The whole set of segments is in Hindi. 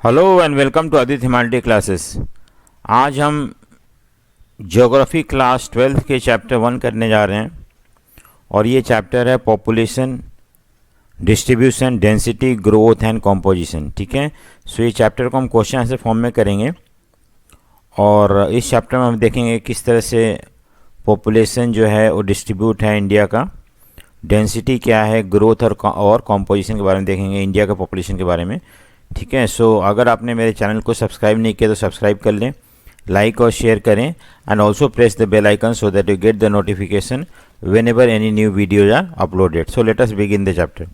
Hello and welcome to Aditya Himalaya classes. आज हम ज्योग्राफी क्लास 12 के चैप्टर 1 करने जा रहे हैं और ये चैप्टर है population, distribution, density, growth and composition. ठीक है, सो ये चैप्टर को हम क्वेश्चन आंसर फॉर्म में करेंगे और इस चैप्टर में हम देखेंगे किस तरह से पॉपुलेशन जो है वो डिस्ट्रीब्यूट है इंडिया का, डेंसिटी क्या है, ग्रोथ और कॉम्पोजिशन के बारे में देखेंगे, इंडिया का पॉपुलेशन के बारे में। ठीक है, सो अगर आपने मेरे चैनल को सब्सक्राइब नहीं किया तो सब्सक्राइब कर लें, लाइक और शेयर करें and also press the bell icon so that you get the notification whenever any new videos are uploaded. So let us begin the chapter.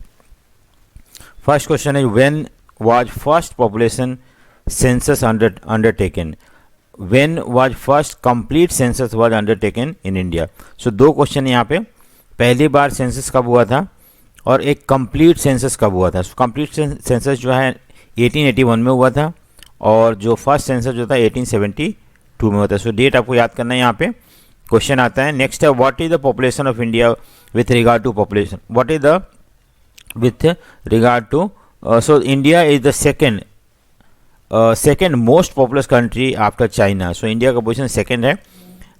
First question is when was first population census undertaken, when was first complete census was undertaken in India. So दो क्वेश्चन यहाँ पे, पहली बार सेंसस कब हुआ था और एक कंप्लीट सेंसस कब हुआ था। कंप्लीट सेंसस जो है 1881 में हुआ था और जो फर्स्ट सेंसस जो था 1872 में हुआ था। सो डेट आपको याद करना है। यहाँ पे क्वेश्चन आता है नेक्स्ट है, what is the population of India with regard to population, what is the with regard to, so India is the second most populous country after China. So India का पोजिशन सेकेंड है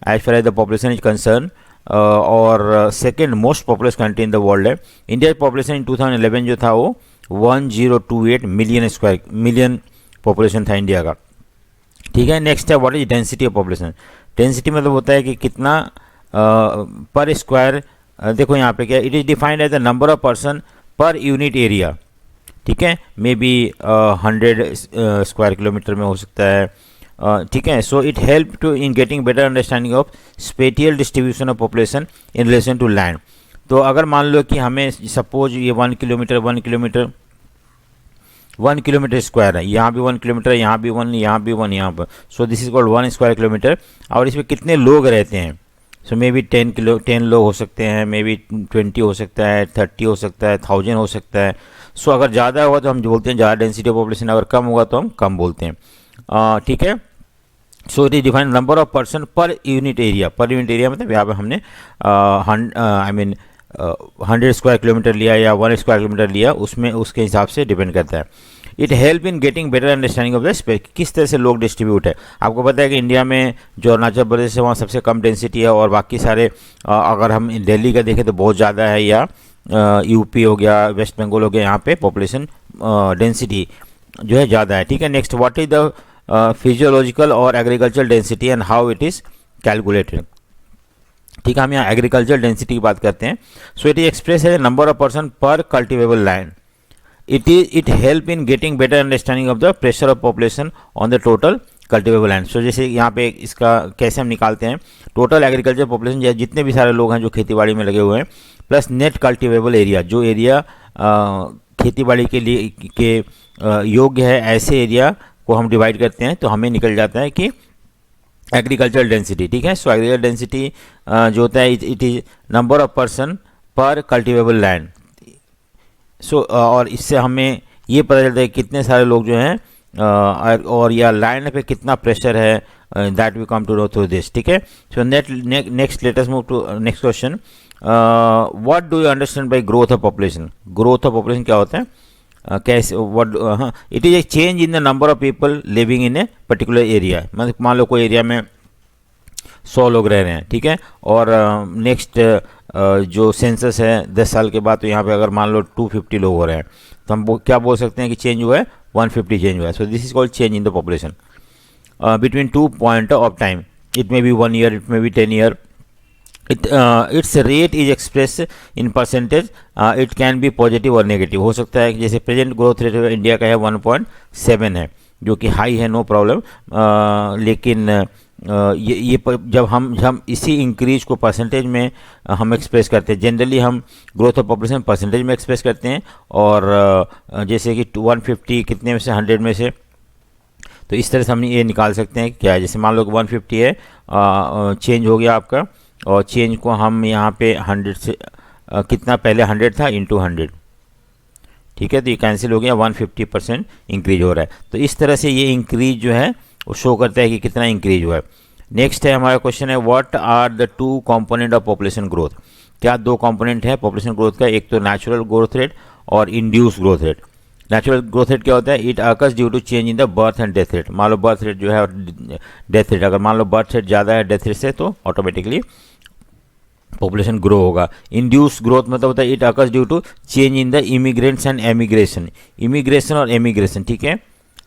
as far as the population is concern और second most populous country in the world है। इंडिया पॉपुलेशन इन 2011 जो था वो 1028 मिलियन पॉपुलेशन था इंडिया का। ठीक है, नेक्स्ट है what is density of population. Density मतलब होता है कि कितना पर स्क्वायर, देखो यहाँ पे क्या, it is defined as the number of person per unit area. ठीक है, मे बी 100 स्क्वायर किलोमीटर में हो सकता है। ठीक है, so it help to in getting better understanding of spatial distribution of population in relation to land. तो अगर मान लो कि हमें सपोज ये 1 किलोमीटर स्क्वायर है, यहाँ भी 1 किलोमीटर, यहाँ भी 1, यहाँ भी 1, यहाँ पर, so this is called 1 square kilometre. और इसमें कितने लोग रहते हैं, सो मे बी 10 लोग हो सकते हैं, मे बी 20 हो सकता है, 30 हो सकता है, 1000 हो सकता है। सो अगर ज़्यादा होगा तो हम बोलते हैं ज़्यादा डेंसिटी ऑफ पॉपुलेशन, अगर कम होगा तो हम कम बोलते हैं। ठीक है, so it is defined number of person per unit area. पर यूनिट एरिया मतलब यहाँ पे हमने 100 स्क्वायर किलोमीटर लिया या 1 स्क्वायर किलोमीटर लिया, उसमें उसके हिसाब से डिपेंड करता है। It help in getting better understanding of the space, किस तरह से लोग डिस्ट्रीब्यूट है। आपको पता है कि इंडिया में जो अरुणाचल प्रदेश है वहाँ सबसे कम डेंसिटी है और बाकी सारे अगर हम दिल्ली का देखें तो बहुत ज़्यादा है, या यूपी हो गया, वेस्ट बंगाल हो गया, यहाँ पे पॉपुलेशन डेंसिटी जो है ज़्यादा है। ठीक है, next what is the physiological और agricultural density and how it is calculated. ठीक है, हम यहाँ एग्रीकल्चरल डेंसिटी की बात करते हैं। सो इट इज एक्सप्रेस है number of person per cultivable land. It help in getting better understanding of the pressure of population on the total cultivable land. So जैसे यहाँ पे इसका कैसे हम निकालते हैं, टोटल एग्रीकल्चर पॉपुलेशन जितने भी सारे लोग हैं जो खेतीबाड़ी में लगे हुए हैं, प्लस नेट कल्टिवेबल एरिया, जो एरिया खेतीबाड़ी के लिए के योग्य है, ऐसे एरिया को हम डिवाइड करते हैं तो हमें निकल जाता है कि एग्रीकल्चरल डेंसिटी। ठीक है, सो एग्रीकल्चर डेंसिटी जो होता है it is number of person per cultivable land. सो और इससे हमें ये पता चलता है कितने सारे लोग जो हैं और या लैंड पे कितना प्रेशर है, that we come to know through this. ठीक है, सो next let us move to next question, what do you understand by growth of population. Growth of population क्या होता है, कैसे, what, it is a change in the number of people living in a particular area. मतलब मान लो कोई एरिया में 100 लोग रह रहे हैं, ठीक है, और नेक्स्ट जो सेंसस है 10 साल के बाद, तो यहाँ पे अगर मान लो 250 लोग हो रहे हैं तो हम क्या बोल सकते हैं कि चेंज हुआ है, 150 चेंज हुआ है। So this is called change in the population between 2 point of time. It may be 1 year, it may be 10 year. It's rate is express in percentage, it can be positive और नेगेटिव। हो सकता है कि जैसे प्रेजेंट ग्रोथ रेट इंडिया का है 1.7 है, जो कि हाई है, नो प्रॉब्लम, लेकिन ये जब हम इसी इंक्रीज को परसेंटेज में हम एक्सप्रेस करते हैं, जनरली हम ग्रोथ ऑफ पॉपुलेशन परसेंटेज में एक्सप्रेस करते हैं, और जैसे कि 150 कितने में से, 100 में से, तो इस तरह से हम ये निकाल सकते हैं क्या है। जैसे मान लो कि 150 है, चेंज हो गया आपका, और चेंज को हम यहाँ पे 100 से कितना, पहले 100 था, इंटू 100। ठीक है, तो ये कैंसिल हो गया, 150% इंक्रीज हो रहा है। तो इस तरह से ये इंक्रीज जो है वो शो करता है कि कितना इंक्रीज हुआ है। नेक्स्ट है हमारा क्वेश्चन है, what are the 2 component of population growth. क्या 2 कंपोनेंट है पॉपुलेशन ग्रोथ का, एक तो नेचुरल ग्रोथ रेट और induce growth rate. Natural growth rate क्या होता है? It occurs due to change in the birth and death rate. मान लो बर्थ रेट जो है और डेथ रेट, अगर मान लो बर्थ रेट ज़्यादा है डेथ रेट से तो ऑटोमेटिकली पॉपुलेशन ग्रो होगा। इंड्यूस ग्रोथ मतलब होता है it occurs due to change in the immigrants and emigration. Immigration और एमिग्रेशन, ठीक है,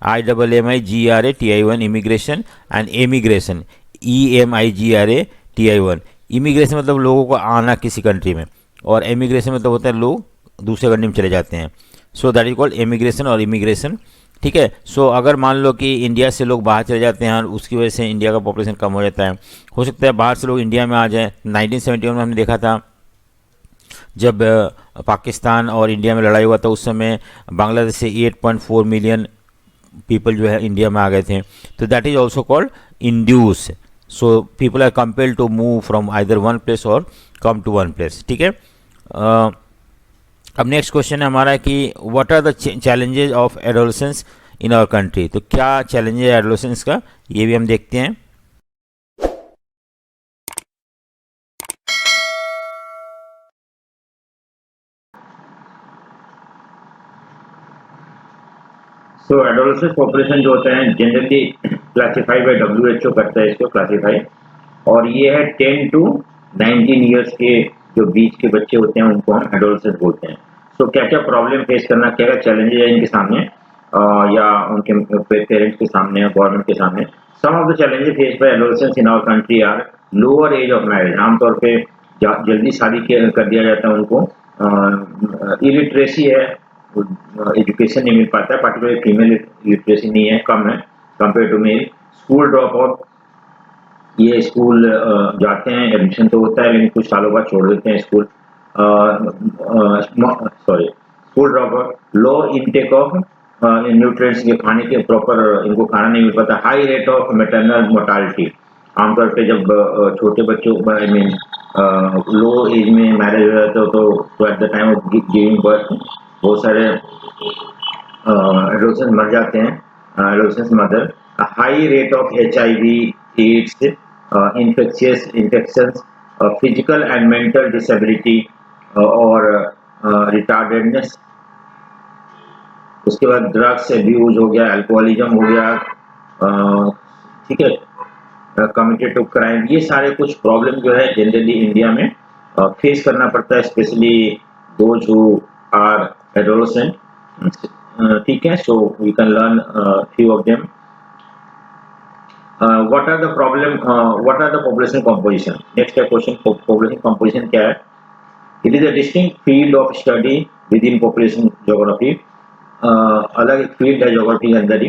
IMMIGRATI1 immigration and emigration EMIGRATI1। Immigration मतलब लोगों को आना किसी कंट्री में, और एमिग्रेशन मतलब होता है लोग दूसरे कंट्री में चले जाते हैं। So that is called emigration और इमिग्रेशन, ठीक है। सो अगर मान लो कि इंडिया से लोग बाहर चले जाते हैं और उसकी वजह से इंडिया का पॉपुलेशन कम हो जाता है, हो सकता है बाहर से लोग इंडिया में आ जाएं। 1971 में हमने देखा था जब पाकिस्तान और इंडिया में लड़ाई हुआ था, उस समय बांग्लादेश से 8.4 मिलियन पीपल जो है इंडिया में आ गए थे। तो that is also called induce. So people are compelled to move from either one place और कम टू वन प्लेस, ठीक है। अब नेक्स्ट क्वेश्चन है हमारा कि what are the challenges of adolescence in our country. तो क्या चैलेंजेस है एडोलेसेंस का, ये भी हम देखते हैं। सो एडोलेसेंस पॉपुलेशन जो होता है जनरली क्लासिफाइड बाय WHO करता है इसको क्लासिफाई, और ये है 10 to 19 ईयर्स के जो बीच के बच्चे होते हैं उनको हम एडोलेसेंस बोलते हैं। सो क्या क्या प्रॉब्लम फेस करना, क्या क्या चैलेंजेस है इनके सामने या उनके पेरेंट्स के सामने या गवर्नमेंट के सामने। Some of the challenges face by adolescence in our country are lower age of marriage. आमतौर पे जल्दी शादी कर दिया जाता है उनको, इलिटरेसी है, एजुकेशन नहीं मिल पाता है, पर्टिकुलर फीमेल लिटरेसी नहीं है, कम है compare to male. School drop out, ये स्कूल जाते हैं, एडमिशन तो होता है लेकिन कुछ सालों बाद छोड़ देते हैं school. Sorry, school drop out, low intake of nutrients, के खाने के प्रॉपर इनको खाना नहीं मिल पाता। High rate of maternal mortality, आमतौर पे जब छोटे बच्चों आई मीन लो एज में मैरिज हो जाता है तो at the time of giving birth बहुत सारे एडोलेसेंस मर जाते हैं, adolescence mother. High rate of HIV AIDS, infectious infections, physical and mental disability और रिटार्डेडनेस। उसके बाद ड्रग्स एब्यूज हो गया, अल्कोहलिज्म हो गया, ठीक है, कमिटेड टू क्राइम। ये सारे कुछ प्रॉब्लम जो है जनरली इंडिया में फेस करना पड़ता है, specially those who are adolescent, ठीक है। So we can learn few of them. What are the problem, what are the population composition. Next question, population composition क्या है? It is a distinct field of study within population geography. अलग एक फील्ड है ज्योग्राफी के अंदर ही,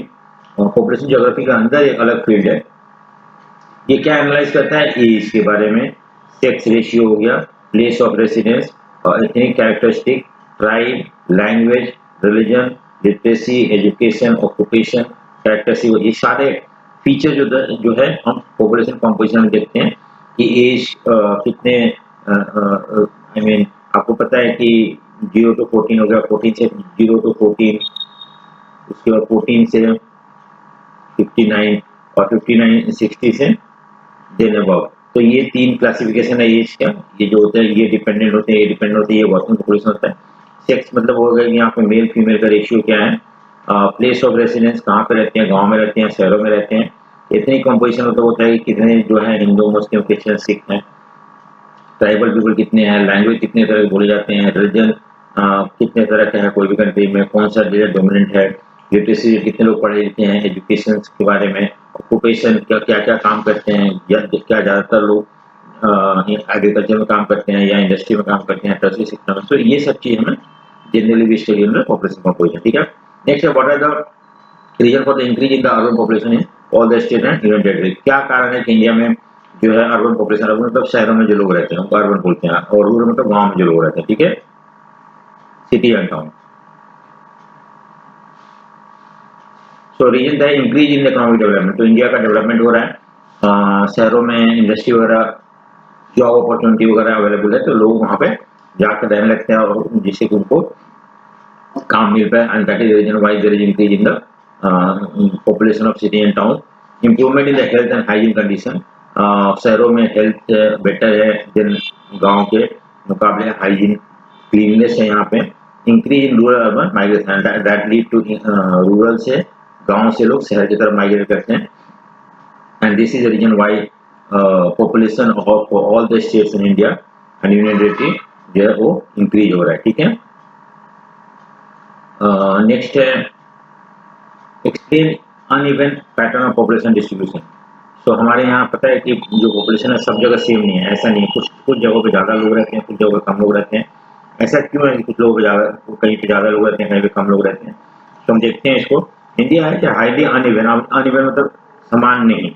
पॉपुलेशन ज्योग्राफी के अंदर एक अलग फील्ड है। ये क्या एनालाइज करता है? एज के बारे में, सेक्स रेशियो हो गया, place of residence, ethnic characteristic, tribe, language, religion, literacy, education, occupation, characteristic, ये सारे फीचर जो है हम पॉपुलेशन कंपोजिशन में देखते हैं कि एज कितने, आई मीन आपको पता है कि 0 to 14 हो गया, 14 से 0 to 14, उसके बाद 14 से 59 और 59 60 से देन अबव। तो ये 3 क्लासिफिकेशन है एज का। ये जो होता है ये डिपेंडेंट होते हैं, ये डिपेंडेंट होते हैं, ये वर्किंग पॉपुलेशन होता है। सेक्स मतलब हो गया कि यहाँ पे मेल फीमेल का रेशियो क्या है। प्लेस ऑफ रेसिडेंस, कहाँ पे रहते हैं, गांव में रहते हैं, शहरों में रहते हैं। इतनी कंपोजिशन होता है कि कितने जो है हिंदू मुस्लिम क्रिश्चियन सिख हैं, ट्राइबल पीपल कितने हैं, लैंग्वेज कितने तरह के बोले जाते हैं, रिलीजन कितने तरह के हैं कोई भी कंट्री में, कौन सा रिलीजन डोमिनेंट है, लिटरेसी कितने लोग पढ़े लिखे हैं, एजुकेशन के बारे में, ऑक्यूपेशन क्या क्या क्या काम करते हैं, क्या ज़्यादातर लोग एग्रीकल्चर में काम करते हैं या इंडस्ट्री में काम करते हैं, टर्शरी सेक्टर में। तो ये सब चीज़ हमें जनरली भी स्टडी में पॉपुलेशन कंपोजिशन, ठीक है। नेक्स्ट है what are the reason for the increase in the urban population in all the state and union territory. क्या कारण है कि इंडिया में जो है अर्बन पॉपुलेशन, अर्बन मतलब शहरों में जो लोग रहते हैं उनको अर्बन बोलते हैं, और रूरल मतलब गांव में जो लोग रहते हैं, ठीक है, city and town. So reason है increase in the economic development. तो इंडिया का डेवलपमेंट हो रहा है, शहरों में इंडस्ट्री वगैरह, जॉब अपॉर्चुनिटी वगैरह अवेलेबल है, तो लोग वहाँ पे जाकर रहने लगते हैं और जिससे कि उनको काम मिल पाए, and that is reason why there is increase in the population of city and town. Improvement in the health and hygiene condition, शहरों में हेल्थ बेटर है देन गांव के मुकाबले, हाइजीन क्लीननेस है यहाँ पे, increase in rural urban migration that lead to rural से गांव से लोग शहर की तरफ माइग्रेट करते हैं and this is the reason why population of all the states in India and union territory जो है वो इंक्रीज हो रहा है। ठीक है, नेक्स्ट है explain uneven pattern of population distribution. So हमारे यहाँ पता है कि जो पॉपुलेशन है सब जगह सेम नहीं है, ऐसा नहीं है, कुछ कुछ जगहों पे ज़्यादा लोग रहते हैं, कुछ जगहों पे कम लोग रहते हैं। ऐसा क्यों है कि कुछ लोगों पे ज़्यादा, कहीं पे ज़्यादा लोग रहते हैं, कहीं पे कम लोग रहते हैं। तो हम देखते हैं इसको, इंडिया है कि हाईली अनइवन, अनइवन मतलब समान नहीं,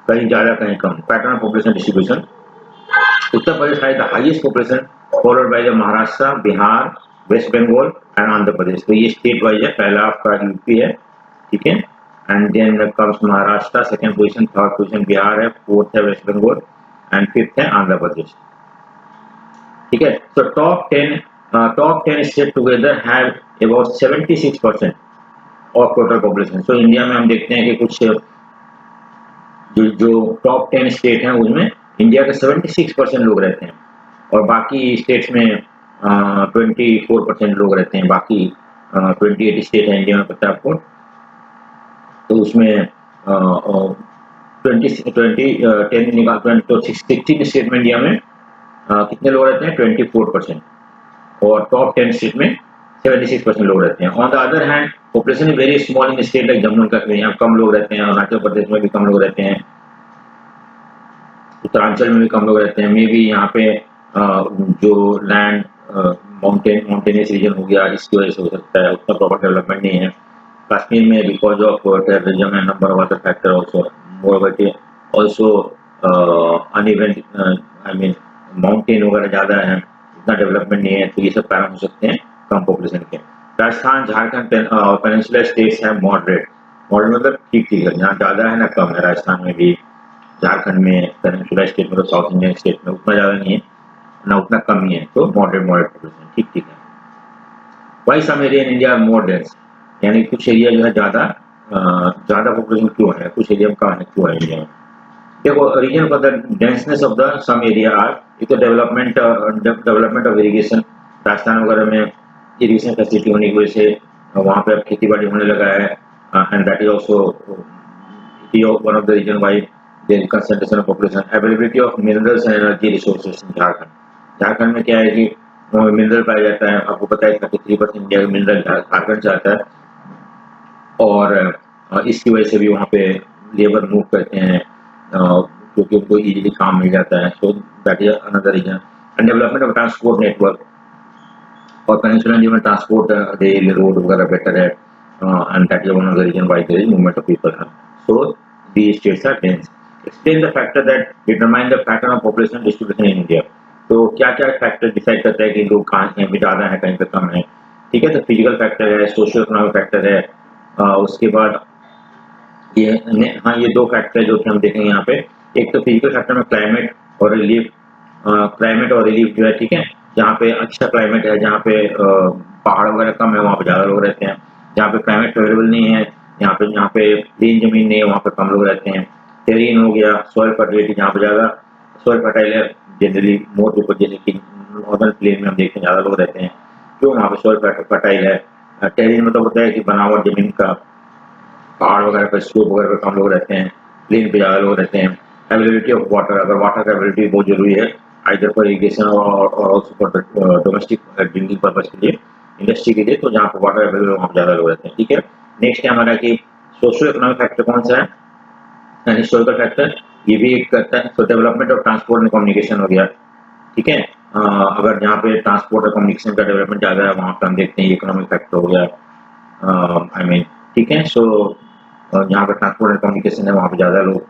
कहीं ज़्यादा कहीं कम। Pattern of population distribution, Uttar Pradesh है the highest population followed by the Maharashtra, Bihar, West Bengal and Andhra Pradesh. तो ये स्टेट वाइज है, पहला आपका यूपी है, ठीक है, and then comes Maharashtra, second position, third position Bihar है, फोर्थ है वेस्ट बंगाल एंड फिफ्थ है आंध्र प्रदेश। ठीक है, तो top 10 state together have about 76% of total population. So India में हम देखते हैं कि कुछ जो टॉप 10 स्टेट हैं उसमें इंडिया के 76% लोग रहते हैं और बाकी स्टेट्स में 24% लोग रहते हैं। बाकी 28 स्टेट है इंडिया में, पता है आपको। तो उसमें 10 निकाल तो 16 स्टेट में इंडिया में कितने लोग रहते हैं, 24%, और टॉप 10 स्टेट में 76% लोग रहते हैं। On the other hand population is very small in state like Jammu and Kashmir, यहाँ कम लोग रहते हैं, अरुणाचल प्रदेश में भी कम लोग रहते हैं, उत्तरांचल में भी कम लोग रहते हैं। मे बी यहाँ पे जो लैंड माउंटेनियस रीजन हो गया इसकी वजह से हो सकता है, उतना प्रॉपर डेवलपमेंट नहीं है। कश्मीर में because of terrorism and number of other factor also, more also uneven, I mean mountain वगैरह ज़्यादा है, इतना डेवलपमेंट नहीं है, तो ये सब कारण हो सकते हैं कम पॉपुलेशन के। राजस्थान, झारखंड और पेनिनसुलर स्टेट्स हैं मॉडरेट, मॉडरेट मतलब ठीक ठीक है, जहाँ ज़्यादा है ना कम है। राजस्थान में भी, झारखंड में, पेनिनसुलर स्टेट में, तो साउथ इंडियन स्टेट में उतना ज़्यादा नहीं है ना उतना कम ही है, तो मॉडरेट पॉपुलेशन ठीक ठीक है। Why some area in India more dense, यानी कुछ एरिया जो है ज़्यादा पॉपुलेशन क्यों है, कुछ एरिया में कम है, क्यों है इंडिया में। देखो reason for the denseness of the some area are, एक तो डेवलपमेंट ऑफ इरिगेशन। राजस्थान वगैरह में इरिगेशन फैसिलिटी होने की वजह से वहाँ पे अब खेती बाड़ी होने लगा है, and that is also one of the reason why there is concentration of population. Availability of minerals and energy resources in Jharkhand में क्या है कि मिनरल पाया जाता है, आपको पता है 33% इंडिया का मिनरल झारखंड से आता है, और इसकी वजह से भी वहाँ पे लेबर मूव करते हैं क्योंकि उनको इजीली काम मिल जाता है। So that is another reason. And development of transport network, और पेनिनसुलर इंडिया में ट्रांसपोर्ट रेल रोड वगैरह बेटर है, and that is one of the reason why there is movement of people. So the states are dense. Explain the factor that determine the pattern of population distribution in India. तो क्या क्या फैक्टर डिसाइड करता है कि लोग कहाँ कहीं पे ज़्यादा है कहीं पे कम है। ठीक है, तो फिजिकल फैक्टर है, सोशियो इकोनॉमिक फैक्टर है, उसके बाद ये दो फैक्टर जो कि हम देखेंगे यहाँ पे। एक तो फिजिकल फैक्टर में क्लाइमेट और रिलीफ, जो है, ठीक है, जहाँ पे अच्छा क्लाइमेट है, जहाँ पे पहाड़ वगैरह कम है वहाँ पे ज़्यादा लोग रहते हैं, जहाँ पे क्लाइमेट फेवरेबल नहीं है, यहाँ पे प्लेन जमीन नहीं है वहाँ पे कम लोग रहते हैं। टेरेन हो गया, सॉइल फर्टिलिटी, जहाँ पे ज़्यादा सॉइल फर्टाइल है, जनरली मोर पीपल, जैसे कि नॉर्दर्न प्लेन में हम देखते हैं ज़्यादा लोग रहते हैं, क्यों वहाँ पे सॉइल फर्टाइल है। टेरेन मतलब होता है कि बनावट जमीन का, पहाड़ वगैरह पर, स्लोप वगैरह पर कम लोग रहते हैं, प्लेन पे ज़्यादा लोग रहते हैं। अवेलेबिलिटी ऑफ वाटर, अगर वाटर का अवेलेबिलिटी बहुत जरूरी है आइदर फॉर इरिगेशन और also for domestic drinking purpose के लिए, इंडस्ट्री के लिए, तो जहाँ पर वाटर अवेलेबल वहाँ पर ज़्यादा लोग रहते हैं। ठीक है, नेक्स्ट है हमारा कि सोशो इकोनॉमिक फैक्टर कौन सा है, हिस्टोरिकल फैक्टर, ये भी एक करता है। तो development of transport and communication हो गया, ठीक है, अगर जहाँ पे ट्रांसपोर्ट और कम्युनिकेशन का डेवलपमेंट ज़्यादा है वहाँ पर हम देखते हैं इकोनॉमिक फैक्टर हो गया, आई मीन, ठीक है। सो जहाँ पर ट्रांसपोर्ट एंड कम्युनिकेशन है वहाँ पे ज़्यादा लोग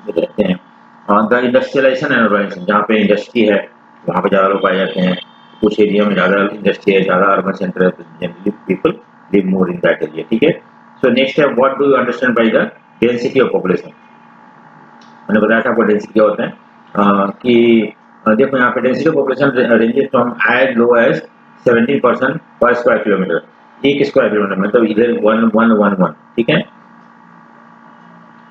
रहते हैं। द इंडस्ट्रियलाइजेशन एंड अर्बनाइजेशन, जहाँ पे इंडस्ट्री है वहाँ पे ज़्यादा लोग पाए जाते हैं, कुछ एरिया में ज़्यादा इंडस्ट्री है, ज़्यादा अर्बन सेंटर है, तो generally people live more in that area. ठीक है, सो नेक्स्ट है what do you understand by the density of population. मैंने बताया था आपको डेंसिटी क्या होता है, कि देखो यहाँ पे density of population ranges from as low as 17% per square kilometre, एक स्क्वायर किलोमीटर मतलब इधर 1111, ठीक है।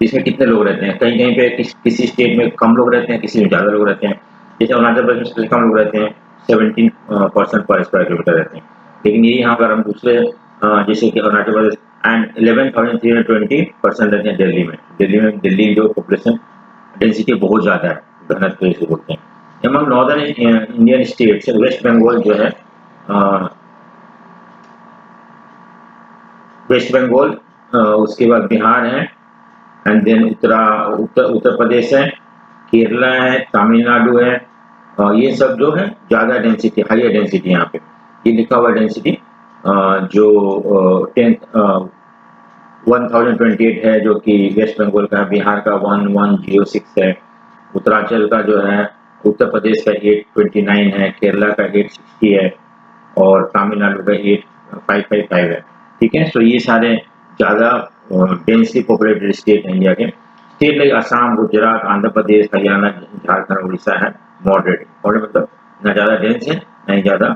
इसमें कितने लोग रहते हैं, कहीं कहीं पे किसी स्टेट में कम लोग रहते हैं, किसी में ज़्यादा लोग रहते हैं। जैसे अरुणाचल प्रदेश में कम लोग रहते हैं, 17% पर स्क्वायर किलोमीटर रहते हैं। लेकिन यही यहाँ अगर हम दूसरे जैसे कि अरुणाचल प्रदेश एंड 11,320% रहते हैं दिल्ली में। दिल्ली जो पॉपुलेशन डेंसिटी बहुत ज़्यादा है, घनत्व जिसे बोलते हैं। Among northern Indian states West Bengal जो है, वेस्ट बंगाल, उसके बाद बिहार है, एंड देन उत्तर प्रदेश है, केरला है, तमिलनाडु है। ये सब जो है ज़्यादा डेंसिटी, हाइयर डेंसिटी यहाँ पे ये लिखा हुआ डेंसिटी जो 1028 है, जो कि वेस्ट बंगाल का है, बिहार का 1106 है, उत्तरांचल का जो है, उत्तर प्रदेश का 829 है, केरला का 860 है, और तमिलनाडु का 8555 है। ठीक है, सो ये सारे ज़्यादा डेंसली पॉपुलेटेड स्टेट हैं इंडिया के। स्टेट लाइक असम, गुजरात, आंध्र प्रदेश, हरियाणा, झारखंड, उड़ीसा है मॉडरेट मतलब ना ज़्यादा डेंस है ना ही ज़्यादा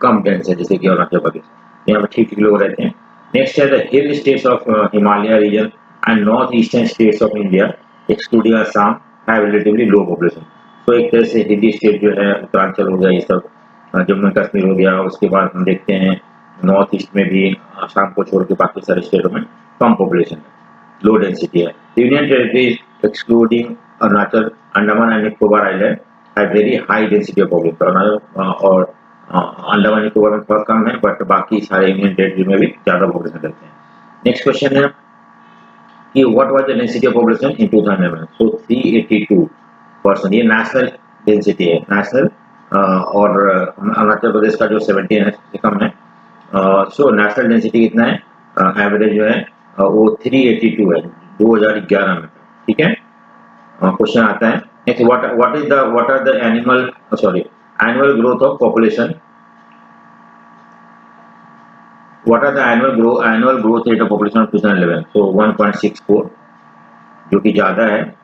कम डेंस है, जैसे कि अरुणाचल प्रदेश। यहाँ पर ठीक ठीक लोग रहते हैं। नेक्स्ट है the hill states of Himalaya region and north eastern states of India excluding Assam have relatively low population. तो एक तरह से हिली स्टेट जो है, उत्तरांचल हो गया, ये सब जम्मू कश्मीर हो गया, उसके बाद हम देखते हैं नॉर्थ ईस्ट में भी आसाम को छोड़ के बाकी सारे स्टेटों में कम पॉपुलेशन है, लो डेंसिटी है। Union territories excluding Arunachal, Andaman and Nicobar island have very high density of population, और अंडमान निकोबार में थोड़ा कम है, बट बाकी सारे यूनियन टेरिटरी में भी ज़्यादा पॉपुलेशन रहते हैं। नेक्स्ट क्वेश्चन है कि what was the density of population in 2011? सो 382%, ये नेशनल डेंसिटी है, नेशनल, और अरुणाचल प्रदेश का जो 17 है उससे कम है। सो नेशनल डेंसिटी कितना है, एवरेज जो है वो 382 है 2011 में। ठीक है, क्वेश्चन आता है next, what are the annual growth of population, what are the annual growth rate of population of 2011? So 1.64, जो कि ज़्यादा है,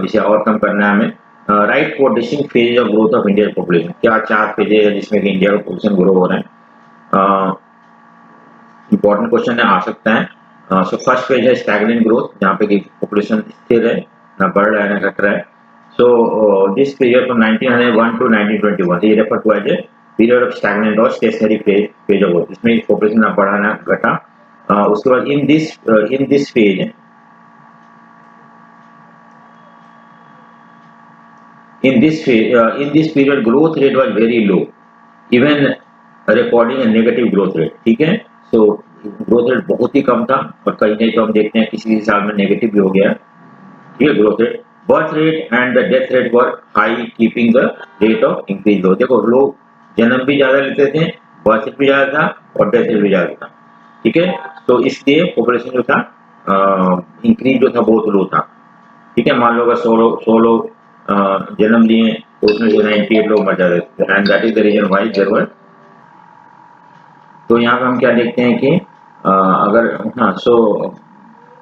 इसे और कम करना है हमें। Right four distinct phases of growth of Indian population, क्या 4 फेजेज है जिसमें कि इंडिया का पॉपुलेशन ग्रो हो रहा है? इंपॉर्टेंट क्वेश्चन है, आ सकता है। सो फर्स्ट फेज है स्टैग्नेंट ग्रोथ, जहाँ पे कि पॉपुलेशन स्थिर है, ना बढ़ रहा है ना घट रहा है। So this period from 1901 to 1921 ये refer to as a period of stagnant और स्टेशनरी फेज ऑफ ग्रोथ, इसमें पॉपुलेशन ना बढ़ा ना घटा। उसके बाद in this phase in this period growth rate was very low, even recording a negative growth rate। ठीक है, so growth rate बहुत ही कम था, और कहीं नहीं तो हम देखते हैं किसी साल में नेगेटिव भी हो गया। ठीक है, growth rate, birth rate and the death rate were high, keeping the rate of increase low. देखो, लोग जन्म भी ज्यादा लेते थे, बर्थ रेट भी ज्यादा था, और डेथ रेट भी ज्यादा था। ठीक है, तो इसलिए पॉपुलेशन जो था, इंक्रीज जो था बहुत लो था। ठीक है, मान लो अगर 100 लोग जन्म लिए तो उसमें जो 98 लोग मर जाते थे, and that is the reason why there were. तो यहाँ पे हम क्या देखते हैं कि अगर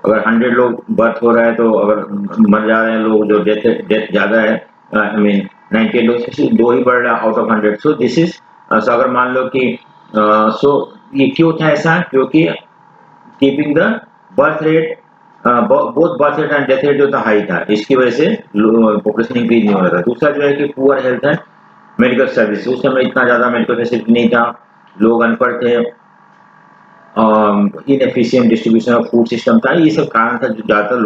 100 लोग बर्थ हो रहा है, तो अगर मर जा रहे हैं लोग, जो डेथ ज़्यादा है, आई मीन 98 लोग से 2 ही बढ़ रहा है out of 100। So this is, अगर मान लो कि ये क्यों था ऐसा, क्योंकि keeping the birth rate, both birth rate and death rate जो था हाई था, इसकी वजह से पॉपुलेशन इंक्रीज नहीं हो रहा था। दूसरा जो है कि पुअर हेल्थ है, मेडिकल सर्विस, उस समय इतना ज़्यादा मेडिकल फैसिलिटी नहीं था, लोग अनपढ़ थे, inefficient distribution of food system था, ये सब कारण था जो ज़्यादातर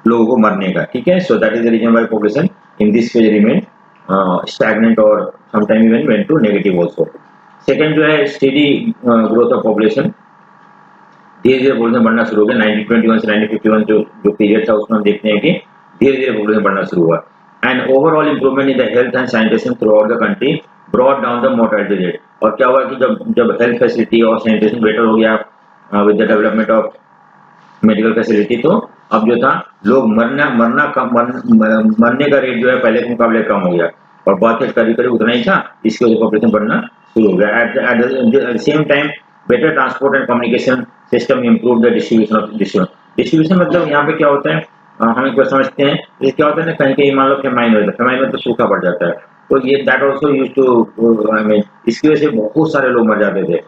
लोगों को मरने का। ठीक है, so that is the reason why population in this phase remain stagnant और sometime even went to negative also. Second जो है स्टेडी ग्रोथ ऑफ पॉपुलेशन, धीरे धीरे पॉपुलेशन बढ़ना शुरू हो गया। 1921 से 1951 जो पीरियड था, उसमें हम देखते हैं कि धीरे धीरे पॉपुलेशन बढ़ना शुरू हुआ। And overall improvement in the health and sanitation through out the country brought down the mortality rate. और क्या हुआ कि जब हेल्थ फैसिलिटी और सैनिटेशन बेटर हो गया with the development of medical facility, तो अब जो था लोग मरने का रेट जो है पहले के मुकाबले कम हो गया, और बर्थ रेट करीब करीब उतना ही था, इसकी वजह से पॉपुलेशन बढ़ना शुरू हो गया। At the same time better transport and communication system improve the distribution मतलब यहाँ पे क्या होता है, हम एक बार समझते हैं, ये क्या होता है ना, कहीं कहीं मान लो फेमाइन होता है, फेमाइन में तो सूखा पड़ जाता है, तो ये that also use to, I mean इसकी वजह से बहुत सारे लोग मर जाते थे।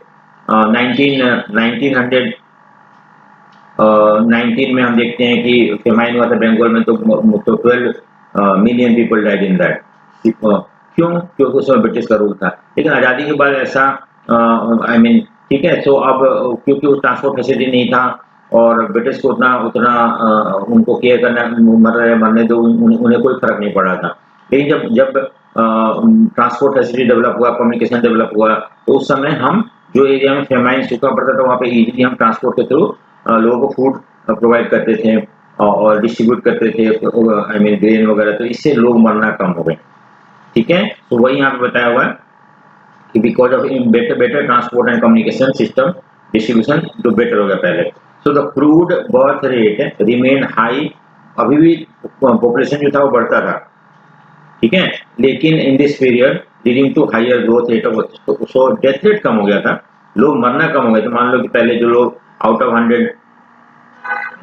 1919 में हम देखते हैं कि फेमाइन हुआ था बंगाल में, तो 12 million people died in that. क्यों? क्योंकि उसमें ब्रिटिश का रूल था। लेकिन आज़ादी के बाद ऐसा आई मीन ठीक है। सो अब क्योंकि वो ट्रांसपोर्ट फैसिलिटी नहीं था और ब्रिटिश को उतना उतना उनको केयर करना, मर रहे मरने दो, उन्हें कोई फर्क नहीं पड़ रहा था। लेकिन जब जब ट्रांसपोर्ट फैसिलिटी डेवलप हुआ, कम्युनिकेशन डेवलप हुआ, तो उस समय हम जो एरिया में फेमाइन सूखा पड़ता था वहाँ पे इजीली हम ट्रांसपोर्ट के थ्रू लोगों को फूड प्रोवाइड करते थे और डिस्ट्रीब्यूट करते थे, आई मीन ग्रेन वगैरह, तो इससे लोग मरना कम हो गए। ठीक है, तो वही यहाँ पे बताया हुआ है कि because of better transport and communication system distribution जो बेटर हो गया पहले। So the crude birth rate remain high, अभी भी पॉपुलेशन जो था वो बढ़ता था, ठीक है, लेकिन in this period leading to higher growth rate of, so death rate कम हो गया था, लोग मरना कम हो गए थे। मान लो कि पहले जो लोग आउट ऑफ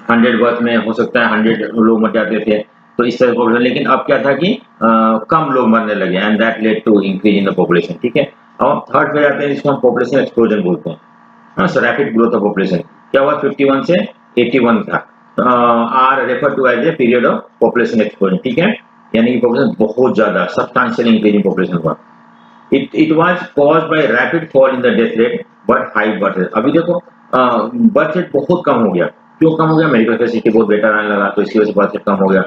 100 बर्थ में हो सकता है 100 लोग मर जाते थे, तो इस तरह पॉपुलेशन, लेकिन अब क्या था कि कम लोग मरने लगे and that led to increase in the population. ठीक है, अब हम थर्ड पे जाते हैं जिसको हम पॉपुलेशन एक्सप्लोजन बोलते हैं। हाँ, so rapid growth of population क्या हुआ, 51 से 81 था, are refer to as a period of population explosion. ठीक है, यानी कि पॉपुलेशन बहुत ज्यादा सब्सटेंशियल इंक्रीज इन पॉपुलेशन हुआ। It was caused by rapid fall in the death rate but high birth rate. अभी देखो बर्थ रेट बहुत कम हो गया, क्यों कम हो गया, मेडिकल फैसिलिटी बहुत बेटर आने लगा, तो इसकी वजह से बर्थ रेट कम हो गया,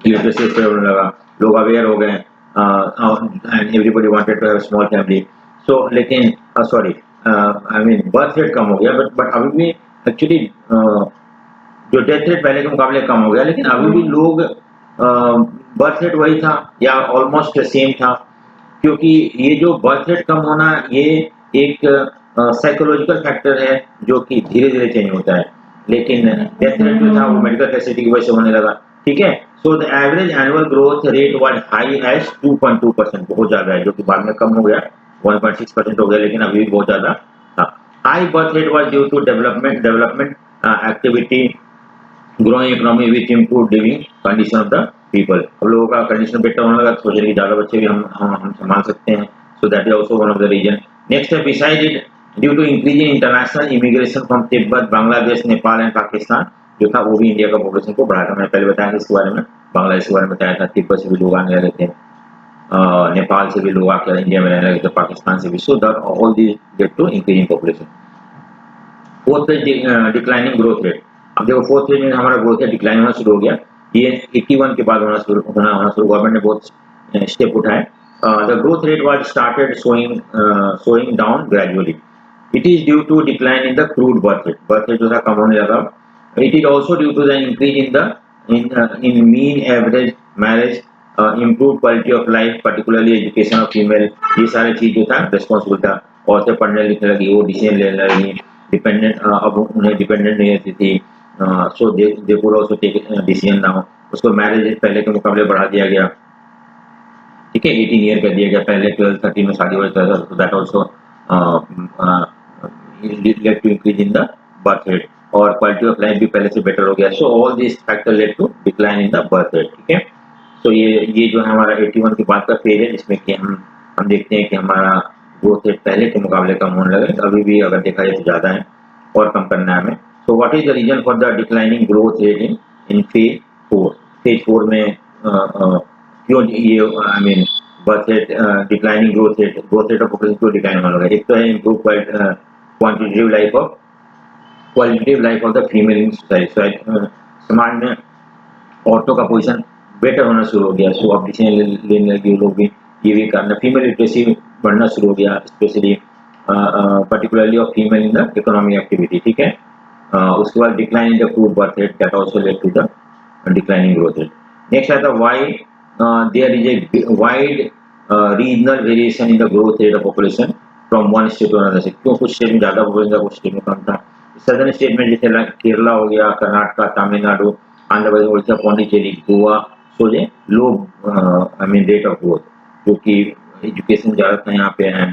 लिटरेसी स्प्रेड होने लगा, लोग अवेयर हो गए and everybody wanted to have small family. So लेकिन sorry I mean birth rate कम हो गया, बट अभी भी एक्चुअली जो डेथ रेट पहले के मुकाबले कम हो गया, लेकिन अभी भी लोग बर्थ रेट वही था या ऑलमोस्ट सेम था, क्योंकि ये जो बर्थ रेट कम होना ये एक साइकोलॉजिकल फैक्टर है जो कि धीरे धीरे चेंज होता है, लेकिन डेथ रेट जो था वो मेडिकल फैसिलिटी की वजह से होने लगा। ठीक है, so the average annual growth rate was high as 2.2%, बहुत ज्यादा है, जो कि बाद में कम हो गया 1.6% हो गया, लेकिन अभी भी बहुत ज्यादा था। High birth rate was due to development activity, growing economy with improve living condition of the people. अब लोगों का कंडीशन बेटर होने लगा, सोचे कि ज्यादा बच्चे भी हम संभाल सकते हैं, so that is also one of the reason. Next है beside it due to increase in international immigration from Tibet, Bangladesh, Nepal and Pakistan, जो था वो भी इंडिया का पॉपुलेशन को बढ़ाया था। मैंने पहले बताया इसके बारे में, बांग्लादेश के बारे में बताया था, तिब्बत से भी लोग आने लगे थे, नेपाल से भी लोग आकर इंडिया में रहने लगे थे, पाकिस्तान से भी, so that all these led to increase in population. Fourth पे डिक्लाइनिंग ग्रोथ रेट। अब देखो फोर्थ फेज में हमारा ग्रोथ रेट डिक्लाइन होना शुरू हो गया, ये 81 के बाद होना शुरू, गवर्नमेंट ने बहुत स्टेप उठाए। The growth rate was started slowing down gradually, it is due to decline in the crude birth rate जो था कम होने लगा। It is also due to the increase in mean average marriage, improve quality of life, particularly education of female, ये सारे चीज जो था रिस्पॉन्सिबल था। औरतें पढ़ने लिखने लगी, वो डिसीजन लेने लगी, डिपेंडेंट, अब उन्हें डिपेंडेंट नहीं रहती थी, so they could also take decision now. उसको मैरिज एज पहले के मुकाबले बढ़ा दिया गया, ठीक है, 18 ईयर कर दिया गया, पहले 12-13 में शादी हो जाता था, so that also led to increase in the birth rate, और क्वालिटी ऑफ लाइफ भी पहले से बेटर हो गया। So all this factor led to decline in the birth rate. ठीक है, सो ये जो है हमारा 81 के बाद का फेज है, जिसमें कि हम देखते हैं कि हमारा ग्रोथ रेट पहले के मुकाबले कम होने लगे, अभी भी अगर देखा जाए तो ज़्यादा है और कम करना है हमें। So what is the reason for the declining growth rate in phase 4? Phase 4 में क्यों ये I mean birth rate declining growth rate of population क्यों डिक्लाइन होने लगा? एक तो है improve quantitative life of the female in society, समाज में औरतों का पोजीशन बेटर होना शुरू हो गया, सो अब डिसीजन लेने लगे लोग भी, ये भी कारण, फीमेल लिटरेसी बढ़ना शुरू हो गया, specially particularly of female in the economic activity. ठीक है, उसके बाद decline in the crude birth rate, that also led to the declining growth rate. Next आता है why there is a wide regional variation in the growth rate of population from one state to another state. क्यों कुछ स्टेट में ज्यादा पॉपुलेशन था, कुछ स्टेट में कम था। सदर्न स्टेट में जैसे केरला हो गया, कर्नाटका, तमिलनाडु, आंध्र प्रदेश, उड़ीसा, पौंडीचेरी, गोवा, सो ये low I mean rate of growth, जो कि एजुकेशन ज़्यादा था यहाँ पे है।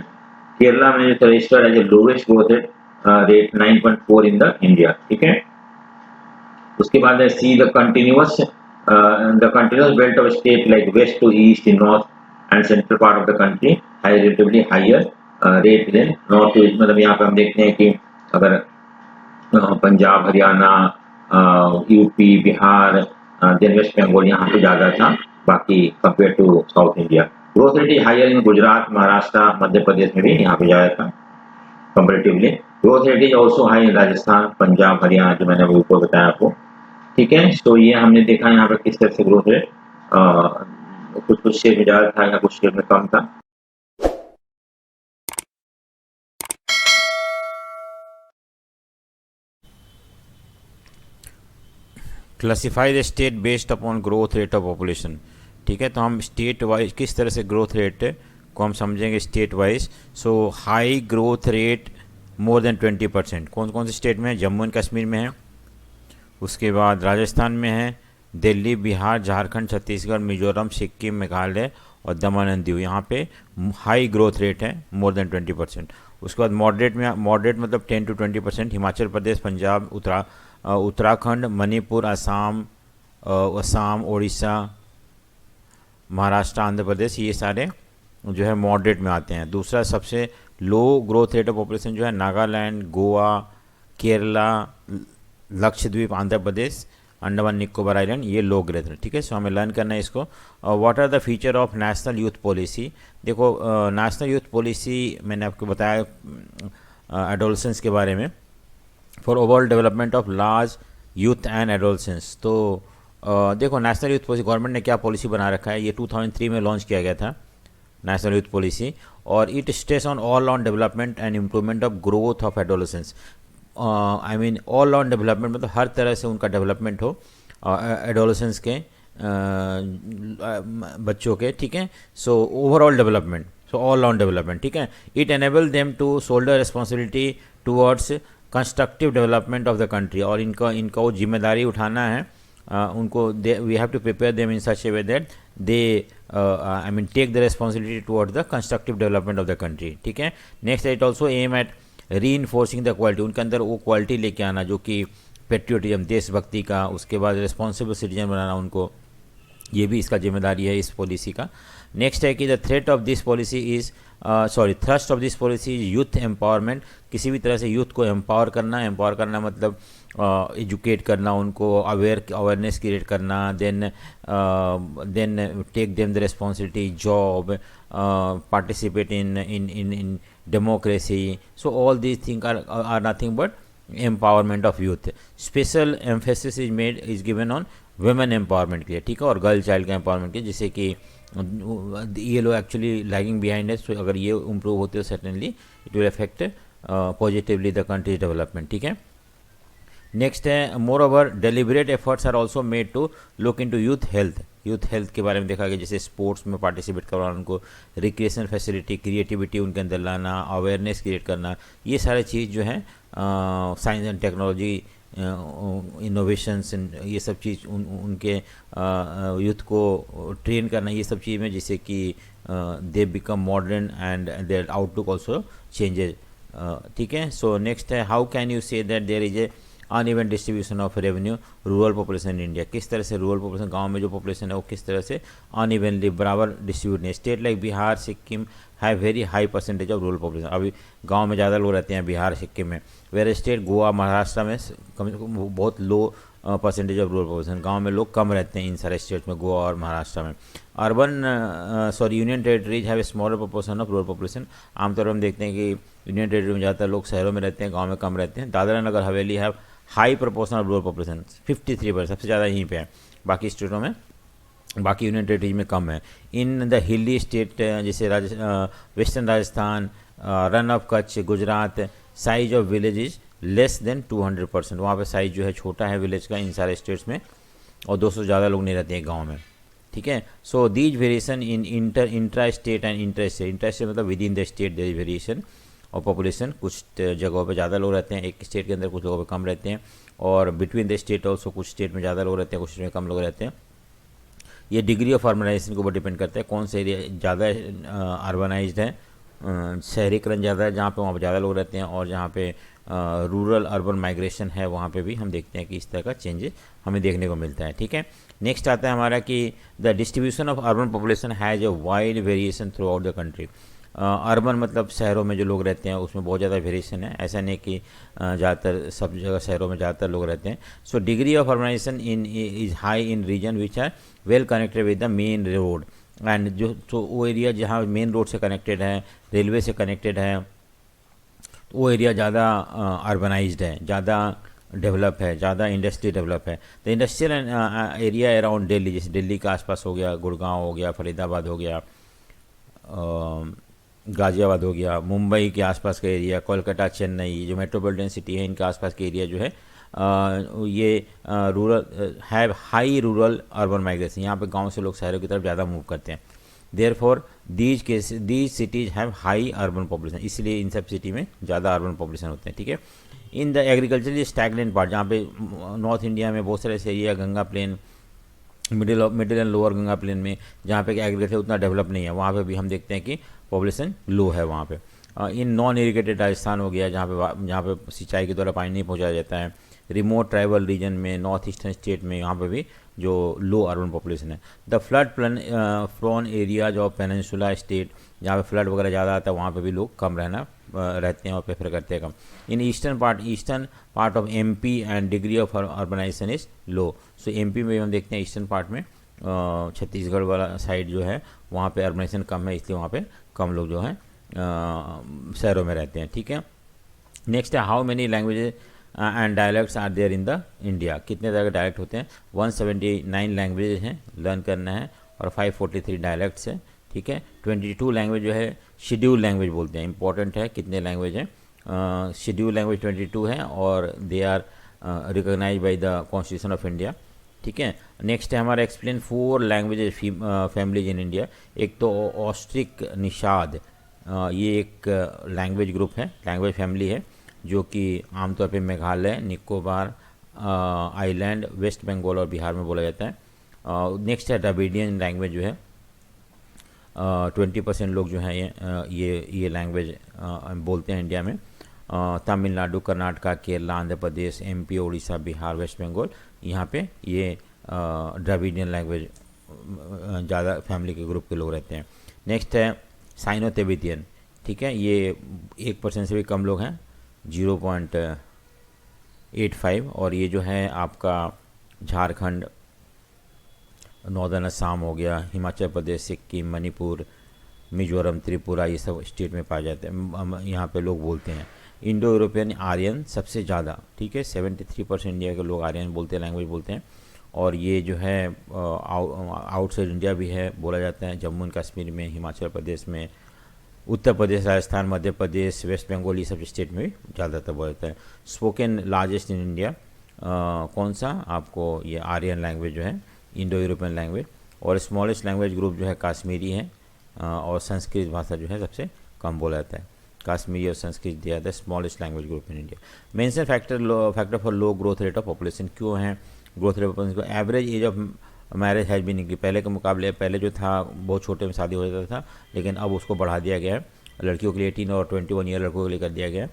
केरला में जो registered as a lowest growth rate 9.4 in the India. ठीक है, उसके बाद है see the continuous belt of state like west to east, north and central part of the country has relatively higher rate than north to east. मतलब यहाँ पे हम देखते हैं कि अगर पंजाब, हरियाणा, यूपी, बिहार, देन वेस्ट बंगाल, यहाँ पे ज़्यादा था बाकी compare to South India. Growth rate is higher in Gujarat, Maharashtra, Madhya Pradesh में भी यहाँ पे ज़्यादा था। Comparatively. Growth rate is also high in Rajasthan, Punjab, Haryana, जो मैंने अभी ऊपर बताया आपको। ठीक है, तो ये हमने देखा यहाँ पर किस तरह से ग्रोथ रेट कुछ कुछ शेयर में ज़्यादा था या कुछ शेयर में कम था। Classify the state based upon growth rate of population. ठीक है, तो हम स्टेट वाइज किस तरह से ग्रोथ रेट को हम समझेंगे state wise. So high growth rate more than 20%, कौन कौन से स्टेट में है? जम्मू एंड कश्मीर में है, उसके बाद राजस्थान में है, दिल्ली, बिहार, झारखंड, छत्तीसगढ़, मिजोरम, सिक्किम, मेघालय और दमन एंड दीव। यहाँ पे हाई ग्रोथ रेट है मोर देन 20%। उसके बाद मॉडरेट में, मॉडरेट मतलब 10 to 20%, हिमाचल प्रदेश, पंजाब, उत्तराखंड, मणिपुर, असम, उड़ीसा, महाराष्ट्र, आंध्र प्रदेश, ये सारे जो है मॉडरेट में आते हैं। दूसरा सबसे लो ग्रोथ रेट ऑफ पॉपुलेशन जो है नागालैंड, गोवा, केरला, लक्षद्वीप, आंध्र प्रदेश, अंडमान निकोबार आइलैंड, ये लो ग्रोथ रेट। ठीक है, सो हमें लर्न करना है इसको। What are the feature of national youth policy. देखो नेशनल यूथ पॉलिसी मैंने आपको बताया एडोलसेंस के बारे में, for overall development of large youth and adolescence. तो देखो नेशनल यूथ पॉलिसी गवर्नमेंट ने क्या पॉलिसी बना रखा है, ये 2003 में लॉन्च किया गया था नेशनल यूथ पॉलिसी, और it stress on all on development and improvement of growth of adolescence. I mean all on development मतलब हर तरह से उनका डेवलपमेंट हो एडोलसेंस के बच्चों के। ठीक है, so overall development, so all on development. ठीक है, it enable them to shoulder responsibility towards constructive development of the country, और इनका इनका वो जिम्मेदारी उठाना है उनको। We have to prepare them in such a way that they I mean take the responsibility towards the constructive development of the country. ठीक है, next it also aim at reinforcing the quality, उनके अंदर वो क्वालिटी लेके आना जो कि पेट्रियोटिज्म, देशभक्ति का, उसके बाद रिस्पॉन्सिबल सिटीजन बनाना उनको, ये भी इसका जिम्मेदारी है इस पॉलिसी का। नेक्स्ट है कि the threat of this policy is thrust of this policy is youth empowerment, किसी भी तरह से यूथ को एम्पावर करना मतलब एजुकेट करना, उनको अवेयरनेस क्रिएट करना, then take them the responsibility, job, participate in democracy. So all these things are nothing but empowerment of youth. Special emphasis is given on women empowerment के लिए, ठीक है, और गर्ल चाइल्ड का एम्पावरमेंट के, जिससे कि ये लोग एक्चुअली लैगिंग बिहाइंड है। सो अगर ये इम्प्रूव होते हो certainly it will affect positively the country's development. ठीक है, नेक्स्ट है moreover deliberate efforts are also made to look into youth health. Youth health के बारे में देखा गया, जैसे स्पोर्ट्स में पार्टिसिपेट करवाना, उनको रिक्रिएशन फैसिलिटी, क्रिएटिविटी उनके अंदर लाना, अवेयरनेस क्रिएट करना, ये सारे चीज़ जो है साइंस एंड टेक्नोलॉजी, इनोवेशंस, ये सब चीज़ उनके यूथ को ट्रेन करना, ये सब चीज़ में, जिससे कि they become modern and their outlook also changes. ठीक है, सो नेक्स्ट है how can you say that there is a uneven distribution of revenue rural population in India. किस तरह से रूरल पॉपुलेशन, गांव में जो पॉपुलेशन है वो किस तरह से अनइवनली बराबर डिस्ट्रीब्यूट नहीं। State like Bihar, Sikkim have very high percentage of rural population. अभी गांव में ज़्यादा लोग रहते हैं बिहार, सिक्किम में, वेर स्टेट गोवा, महाराष्ट्र में बहुत लो परसेंटेज ऑफ रूरल पॉपुलेशन, गांव में लोग कम रहते हैं इन सारे स्टेट्स में, गोवा और महाराष्ट्र में। Union territories have a smaller proportion of rural population. आमतौर पर हम देखते हैं कि यूनियन टेरिटरी में ज़्यादातर लोग शहरों में रहते हैं, गाँव में कम रहते हैं। दादरा नगर हवेली have high proportion of rural population, 53%, सबसे ज़्यादा यहीं पे है, बाकी स्टेटों में, बाकी यूनियन टेरिटरीज में कम है। इन द हिली स्टेट जैसे western Rajasthan, run of Kutch, Gujarat, size of village is less than 200%, वहाँ पे साइज जो है छोटा है विलेज का इन सारे स्टेट्स में, और 200 ज़्यादा लोग नहीं रहते हैं गाँव में। ठीक है, so these variation in intra state and inter state मतलब within the state there is variation और पॉपुलेशन, कुछ जगहों पे ज़्यादा लोग रहते हैं एक स्टेट के अंदर, कुछ जगहों पे कम रहते हैं, और बिटवीन द स्टेट ऑल्सो कुछ स्टेट में ज़्यादा लोग रहते हैं, कुछ स्टेट में कम लोग रहते हैं। ये डिग्री ऑफ अर्बनाइजेशन के ऊपर डिपेंड करता है, कौन सा एरिया ज़्यादा अर्बनाइज्ड है, शहरीकरण ज़्यादा है जहाँ पे, वहाँ पर ज़्यादा लोग रहते हैं, और जहाँ पे रूरल अर्बन माइग्रेशन है वहाँ पे भी हम देखते हैं कि इस तरह का चेंजेस हमें देखने को मिलता है। ठीक है, नेक्स्ट आता है हमारा कि the distribution of urban population has a wide variation through out the country. Urban मतलब शहरों में जो लोग रहते हैं उसमें बहुत ज़्यादा वेरिएशन है, ऐसा नहीं कि ज़्यादातर सब जगह शहरों में ज़्यादातर लोग रहते हैं। So degree of urbanisation in is high in region which are well connected with the main road, and जो तो वो एरिया जहाँ मेन रोड से कनेक्टेड है, रेलवे से कनेक्टेड है, तो वो एरिया ज़्यादा अर्बनाइज्ड है, ज़्यादा डेवलप है, ज़्यादा इंडस्ट्री डेवलप है। तो इंडस्ट्रियल एरिया अराउंड दिल्ली, जैसे दिल्ली के आसपास हो गया, गुड़गांव हो गया, फरीदाबाद हो गया, गाज़ियाबाद हो गया, मुंबई के आसपास का एरिया, कोलकाता, चेन्नई, जो मेट्रोपॉलिटन सिटी है, इनके आसपास के एरिया जो है ये rural have high rural urban migration, यहाँ पे गांव से लोग शहरों की तरफ ज़्यादा मूव करते हैं। Therefore these cities have high urban population, इसलिए इन सब सिटी में ज़्यादा अर्बन पॉपुलेशन होते हैं, ठीक है। In the agriculturally stagnant part, जहाँ पे नॉर्थ इंडिया में बहुत सारे ऐसे एरिया, Ganga plain, middle and lower Ganga plain में, जहाँ पे एग्रीकल्चर उतना डेवलप नहीं है, वहाँ पे भी हम देखते हैं कि पॉपुलेशन लो है वहाँ पे। इन नॉन इरिगेटेड राजस्थान हो गया, जहाँ पे सिंचाई के द्वारा पानी नहीं पहुँचाया जाता है। रिमोट ट्राइबल रीजन में, नॉर्थ ईस्टर्न स्टेट में, यहाँ पे भी जो लो अर्बन पॉपुलेशन है। The flood prone areas of peninsula state, जहाँ पे फ्लड वगैरह ज़्यादा आता है, वहाँ पे भी लोग कम रहते हैं और प्रेफर करते हैं कम। In eastern part of MP and degree of urbanisation is low. So MP में हम देखते हैं ईस्टर्न पार्ट में, छत्तीसगढ़ वाला साइड जो है, वहाँ पे अर्बनाइजेशन कम है, इसलिए वहाँ पे कम लोग जो हैं शहरों में रहते हैं, ठीक है। नेक्स्ट है how many languages and dialects are there in the India, कितने तरह के डायलेक्ट होते हैं। 179 लैंग्वेज हैं लर्न करना है, और 543 डायलेक्ट्स हैं, ठीक है। 22 लैंग्वेज जो है शेड्यूल लैंग्वेज बोलते हैं, इंपॉर्टेंट है कितने लैंग्वेज हैं। शेड्यूल लैंग्वेज 22 है, और they are recognise by the constitution of India, ठीक है। नेक्स्ट है हमारा explain 4 languages families in India. एक तो ऑस्ट्रिक निषाद, ये एक लैंग्वेज ग्रुप है, लैंग्वेज फैमिली है, जो कि आमतौर पे मेघालय, निकोबार आइलैंड, वेस्ट बंगाल और बिहार में बोला जाता है। नेक्स्ट है द्रविडियन लैंग्वेज जो है, 20% लोग जो हैं ये लैंग्वेज बोलते हैं इंडिया में। तमिलनाडु, कर्नाटका, केरला, आंध्र प्रदेश, एमपी, उड़ीसा, बिहार, वेस्ट बंगाल, यहाँ पे ये द्रविडियन लैंग्वेज ज़्यादा फैमिली के ग्रुप के लोग रहते हैं। नेक्स्ट है साइनो तिब्बतियन, ठीक है, ये 1% से भी कम लोग हैं, 0.85, और ये जो है आपका झारखंड, नॉर्दर्न असम हो गया, हिमाचल प्रदेश, सिक्किम, मणिपुर, मिजोरम, त्रिपुरा, ये सब स्टेट में पाए जाते हैं, यहाँ पे लोग बोलते हैं। इंडो यूरोपियन आर्यन सबसे ज़्यादा, ठीक है, 73% इंडिया के लोग आर्यन बोलते हैं, लैंग्वेज बोलते हैं, और ये जो है आउटसाइड इंडिया भी है, बोला जाता है जम्मू एंड कश्मीर में, हिमाचल प्रदेश में, उत्तर प्रदेश, राजस्थान, मध्य प्रदेश, वेस्ट बंगाल, ये सब स्टेट में भी ज़्यादातर बोला जाता है। स्पोकन लार्जेस्ट इन इंडिया कौन सा, आपको ये आर्यन लैंग्वेज जो है, इंडो यूरोपियन लैंग्वेज, और स्मॉलेस्ट लैंग्वेज ग्रुप जो है काश्मीरी है, और संस्कृत भाषा जो है सबसे कम बोला जाता है। काश्मीरी और संस्कृत दिया जाता है smallest language group in India. Mention factor for low growth rate of population, क्यों है ग्रोथ रेट ऑफ पॉपुलेशन को। Average age of marriage has been increase, पहले के मुकाबले पहले जो था बहुत छोटे में शादी हो जाता था, लेकिन अब उसको बढ़ा दिया गया है, लड़कियों के लिए 18 और 21 ईयर लड़कों के लिए कर दिया गया है।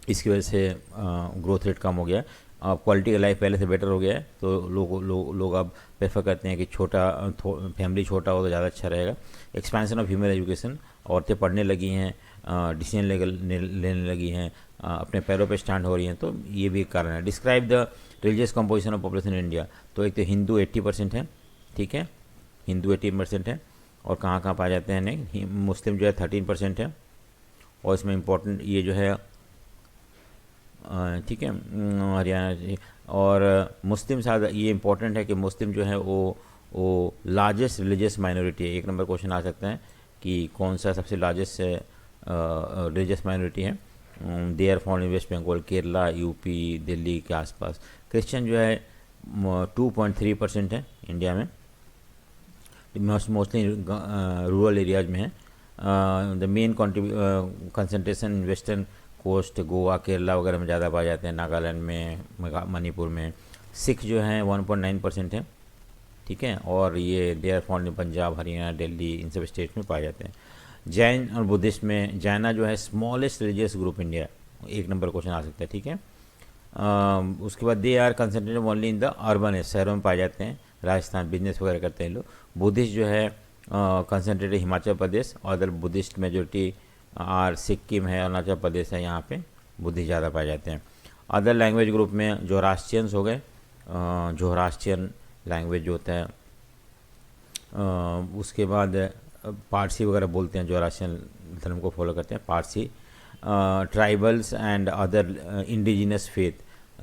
इसकी वजह से ग्रोथ रेट कम हो गया है। क्वालिटी का लाइफ पहले से बेटर हो गया है, तो लोग अब प्रेफर करते हैं कि फैमिली छोटा हो तो ज़्यादा अच्छा रहेगा। एक्सपेंशन ऑफ ह्यूमन एजुकेशन, औरतें पढ़ने लगी हैं, डिसीजन लेने लगी हैं, अपने पैरों पे स्टैंड हो रही हैं, तो ये भी एक कारण है। Describe the religious composition of population in India, तो एक तो हिंदू 80% है, ठीक है, हिंदू 80% है, और कहाँ कहाँ पाए जाते हैं, नहीं, मुस्लिम जो है 13% है, और इसमें इम्पोर्टेंट ये जो है, ठीक है, हरियाणा, और मुस्लिम साथ ये इम्पोर्टेंट है कि मुस्लिम जो है वो लार्जेस्ट रिलीजियस माइनॉरिटी है। 1 नंबर क्वेश्चन आ सकता है कि कौन सा सबसे लार्जेस्ट रिलीजियस माइनॉरिटी है। They are found in West Bengal, Kerala, UP, Delhi के आसपास। क्रिश्चियन जो है 2.3% है इंडिया में, मोस्टली रूरल एरियाज में है। The main concentration western coast, Goa, Kerala वगैरह में ज़्यादा पाए जाते हैं, नागालैंड में, मणिपुर में। सिख जो है 1.9% है, ठीक है, और ये they are found in Punjab, Haryana, Delhi, इन सब स्टेट में पाए जाते हैं। जैन और बुद्धिस्ट में, जैना जो है smallest religious group India, 1 number question आ सकता है, ठीक है। उसके बाद they are concentrated only in the urban, शहरों में पाए जाते हैं, राजस्थान बिजनेस वगैरह करते हैं लोग। बुद्धिस्ट जो है कंसंट्रेटेड हिमाचल प्रदेश, और अदर बुद्धिस्ट मेजोरिटी और सिक्किम है, अरुणाचल प्रदेश है, यहाँ पे बुद्धिस्ट ज़्यादा पाए जाते हैं। अदर लैंग्वेज ग्रुप में जोरास्ट्रियंस हो गए, जोरास्ट्रियन लैंग्वेज जो होता है, उसके बाद पारसी वगैरह बोलते हैं, जोरास्ट्रियन धर्म को फॉलो करते हैं, Parsi. Tribals and other indigenous faith,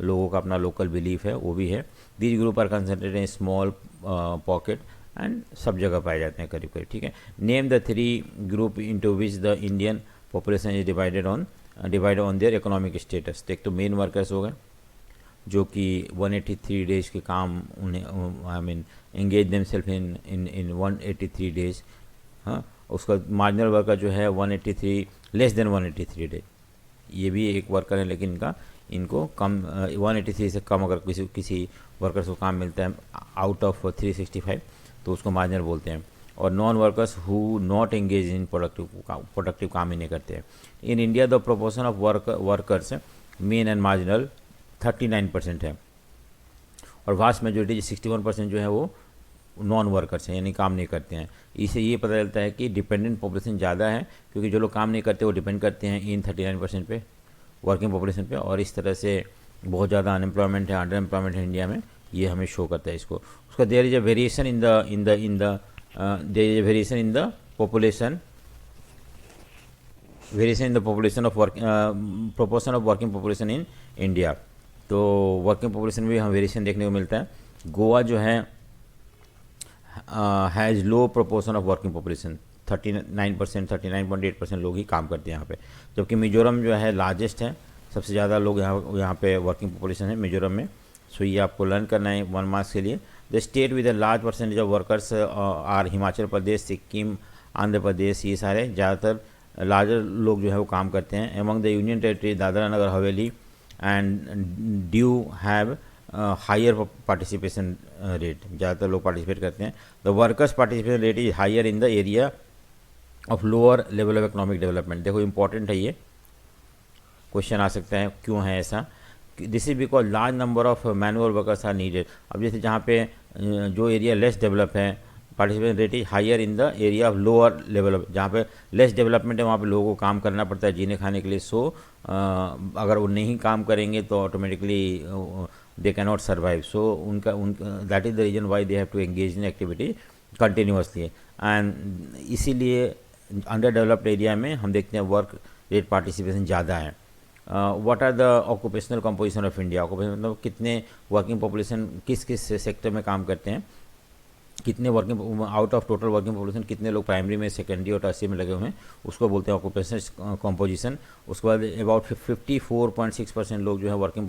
लोगों का अपना लोकल बिलीफ है वो भी है। These group are concentrated in small pocket and सब जगह पाए जाते हैं करीब करीब, ठीक है। Name the 3 group into which the Indian population is divided on their economic status. एक तो मेन वर्कर्स हो गए जो कि 183 डेज के काम उन्हें I mean engage themselves in 183 days. हाँ, उसका मार्जिनल वर्कर जो है 183 लेस देन 183 डेज, ये भी एक वर्कर है लेकिन इनको कम 183 से कम अगर किसी वर्कर्स को काम मिलता है आउट ऑफ 365 तो उसको मार्जिनल बोलते हैं। और non workers who not engage in productive काम ही नहीं करते हैं। In India the proportion of workers main and marginal 39% है और वास्ट मेजोरिटी 61% जो है वो नॉन वर्कर्स हैं, यानी काम नहीं करते हैं। इससे ये पता चलता है कि डिपेंडेंट पॉपुलेशन ज़्यादा है क्योंकि जो लोग काम नहीं करते वो डिपेंड करते हैं इन 39% पे वर्किंग पॉपुलेशन पे, और इस तरह से बहुत ज़्यादा अनएम्प्लॉयमेंट है, अंडर एम्प्लॉयमेंट है इंडिया में, ये हमें शो करता है इसको। उसका there is a variation in the population proportion of working population in India. तो वर्किंग पॉपुलेशन में भी हम वेरिएशन देखने को मिलता है। गोवा जो है has low proportion of working population 39%, 39.8% लोग ही काम करते हैं यहाँ पे, जबकि मिजोरम जो है लार्जेस्ट है, सबसे ज़्यादा लोग यहाँ पे वर्किंग पॉपुलेशन है मिजोरम में। सो ये आपको लर्न करना है 1 मार्क्स के लिए। The state with a large percentage of workers are Himachal Pradesh, Sikkim, Andhra Pradesh, ये सारे ज़्यादातर लार्जर लोग जो है वो काम करते हैं। Among the union territory Dadra Nagar Haveli and Diu have higher participation rate, ज़्यादातर लोग पार्टिसिपेट करते हैं। The workers participation rate is higher in the area of lower level of economic development. देखो इंपॉर्टेंट है, ये क्वेश्चन आ सकता है क्यों है ऐसा। This is because large number of manual workers are needed. अब जैसे जहाँ पे जो एरिया लेस डेवलप है, participation rate is higher in the area of lower level of, जहाँ पे लेस डेवलपमेंट है वहाँ पे लोगों को काम करना पड़ता है जीने खाने के लिए। सो अगर वो नहीं काम करेंगे तो automatically they can not survive. So उनका that is the reason why they have to engage in activity continuously. And इसीलिए अंडर डेवलप्ड एरिया में हम देखते हैं वर्क रेट पार्टिसिपेशन ज़्यादा है। What are the occupational composition of India. Occupation मतलब कितने वर्किंग पॉपुलेशन किस किस सेक्टर में काम करते हैं, कितने working out of total working population कितने लोग प्राइमरी में, सेकेंडरी और टर्शियरी में लगे हुए हैं, उसको बोलते हैं ऑक्यूपेशनल कंपोजिशन। उसके बाद अबाउट 54.6% लोग जो है working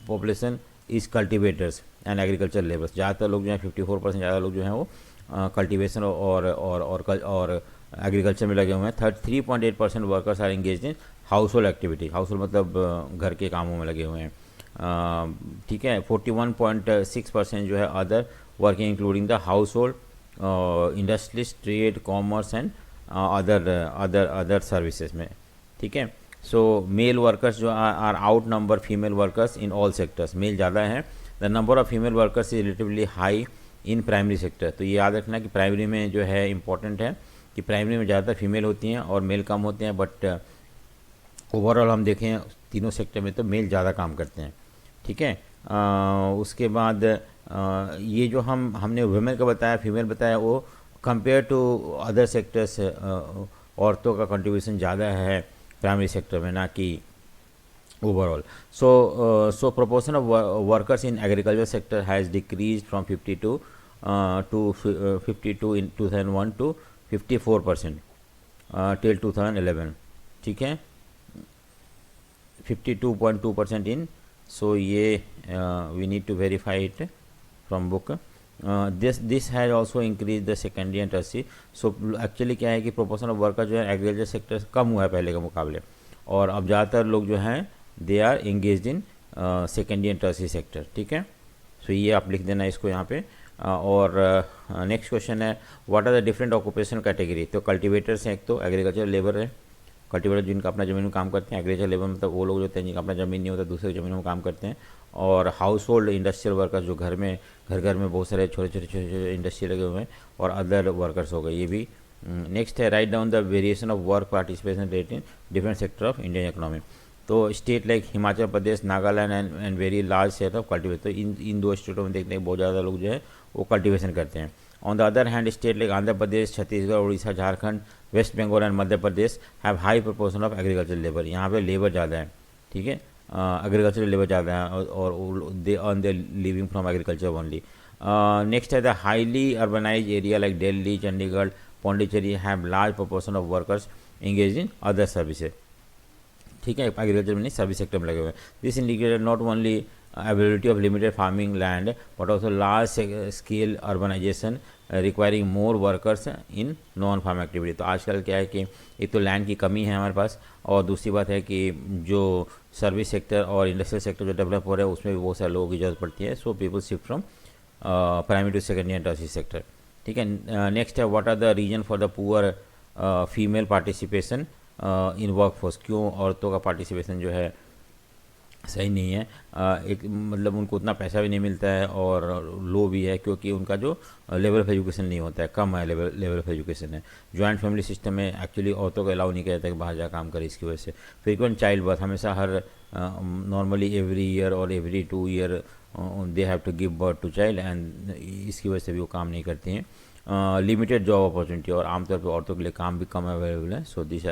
population is cultivators and agriculture labours. ज़्यादातर लोग जो है 54% ज़्यादा लोग जो हैं वो कल्टिवेशन और एग्रीकल्चर में लगे हुए हैं। 3.8% workers are engage in household activity. Household मतलब घर के कामों में लगे हुए हैं, ठीक है। 41.6% जो है other working including the household, industries, trade, commerce and other services में, ठीक है। सो मेल वर्कर्स जो are outnumber female workers in all sectors. Male ज़्यादा है। The number of female workers is relatively high in primary sector. तो ये याद रखना कि प्राइमरी में जो है इंपॉर्टेंट है कि प्राइमरी में ज़्यादातर फीमेल होती हैं और मेल कम होते हैं, बट ओवरऑल हम देखें तीनों सेक्टर में तो मेल ज़्यादा काम करते हैं, ठीक है। उसके बाद ये जो हमने वुमेन का बताया, फीमेल बताया, वो कंपेयर टू अदर सेक्टर्स औरतों का कंट्रीब्यूशन ज़्यादा है प्राइमरी सेक्टर में, ना कि overall. So proportion of workers in agriculture sector has decrease from 52 in 2001 to 54% till 2011, ठीक है। 52.2% इन, सो ये we need to verify it from book. This has also increased the secondary and tertiary. So actually क्या है कि प्रोपोर्शन ऑफ वर्कर जो है एग्रीकल्चर सेक्टर से कम हुआ है पहले के मुकाबले, और अब ज़्यादातर लोग जो हैं they are engaged in secondary and tertiary sector, ठीक है। सो ये आप लिख देना इसको यहाँ पे। और नेक्स्ट क्वेश्चन है what are the different occupation category. तो कल्टिवेटर्स हैं एक, तो एग्रीकल्चर लेबर है, कल्टिवेटर जिनका अपना ज़मीन में काम करते हैं। एग्रीकल्चर लेबर मतलब वो लोग जो होते हैं जिनका अपना ज़मीन नहीं होता, दूसरे ज़मीनों में काम करते हैं। और हाउस होल्ड इंडस्ट्रियल वर्कर्स जो घर में बहुत सारे छोटे इंडस्ट्री लगे हुए हैं, और अदर वर्कर्स हो गए ये भी। नेक्स्ट है write down the variation of work participation rate in different sector of Indian economy. तो state like Himachal Pradesh, Nagaland and very large share of cultivation. तो इन दो स्टेटों में देखते हैं बहुत ज़्यादा लोग जो है वो कल्टिवेशन करते हैं। On the other hand state like Andhra Pradesh, Chhattisgarh, Orissa, Jharkhand, West Bengal and Madhya Pradesh have high proportion of agriculture labour. यहाँ पे लेबर ज़्यादा है, ठीक है, एग्रीकल्चर लेबर ज़्यादा है और they earn their living from agriculture only. Next है the highly urbanise area like Delhi, Chandigarh, Pondicherry have large proportion of workers engage in other services, ठीक है, एग्रीकल्चर में नहीं सर्विस सेक्टर में लगे हुए हैं। This indicated not only availability of limited farming land but also large scale urbanisation requiring more workers in non farm activity. तो आजकल क्या है कि एक तो लैंड की कमी है हमारे पास, और दूसरी बात है कि जो सर्विस सेक्टर और इंडस्ट्रियल सेक्टर जो डेवलप हो रहा है उसमें भी बहुत सारे लोगों की जरूरत पड़ती है। So people shift from primary to secondary and tertiary sector, ठीक है। नेक्स्ट है what are the reason for the poor female participation in workforce. क्यों औरतों का पार्टिसिपेशन जो है सही नहीं है, एक मतलब उनको उतना पैसा भी नहीं मिलता है और लो भी है क्योंकि उनका जो लेवल ऑफ एजुकेशन नहीं होता है, कम है लेवल ऑफ एजुकेशन है। जॉइंट फैमिली सिस्टम में एक्चुअली औरतों को अलाउ नहीं किया जाता कि बाहर जा काम करे, इसकी वजह से फ्रीक्वेंट चाइल्ड बर्थ हमेशा हर नॉर्मली एवरी ईयर और every 2 year they have to give birth to child and इसकी वजह से भी वो काम नहीं करती हैं। लिमिटेड जॉब अपॉर्चुनिटी और आमतौर पर औरतों के लिए काम भी कम अवेलेबल है। सो दिस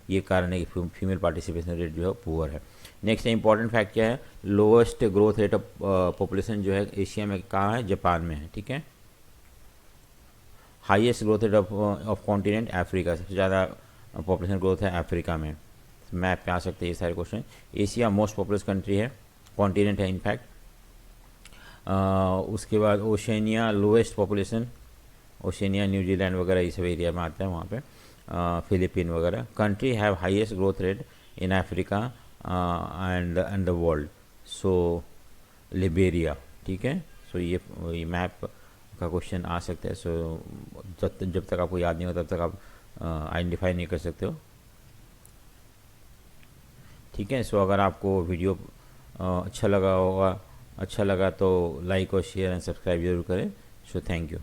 ये कारण है कि फीमेल पार्टिसिपेशन रेट जो है पुअर है। नेक्स्ट इंपॉर्टेंट फैक्ट क्या है, lowest growth rate of population जो है एशिया में कहाँ है, जापान में है, ठीक है। Highest growth rate of continent Africa, सबसे ज़्यादा पॉपुलेशन ग्रोथ है अफ्रीका में। मैप पे आ सकते हैं ये सारे question. Asia most populous country है, कॉन्टिनेंट है इनफैक्ट। उसके बाद Oceania lowest population, Oceania New Zealand वगैरह ये सब एरिया में आता है वहाँ पे, फिलीपीन वगैरह। Country have highest growth rate in Africa and the world, so Liberia, ठीक है। सो ये मैप का क्वेश्चन आ सकता है। सो जब तक आपको याद नहीं हो तब तक आप आइडेंटिफाई नहीं कर सकते हो, ठीक है। सो अगर आपको वीडियो अच्छा लगा तो लाइक और शेयर एंड सब्सक्राइब जरूर करें। So thank you.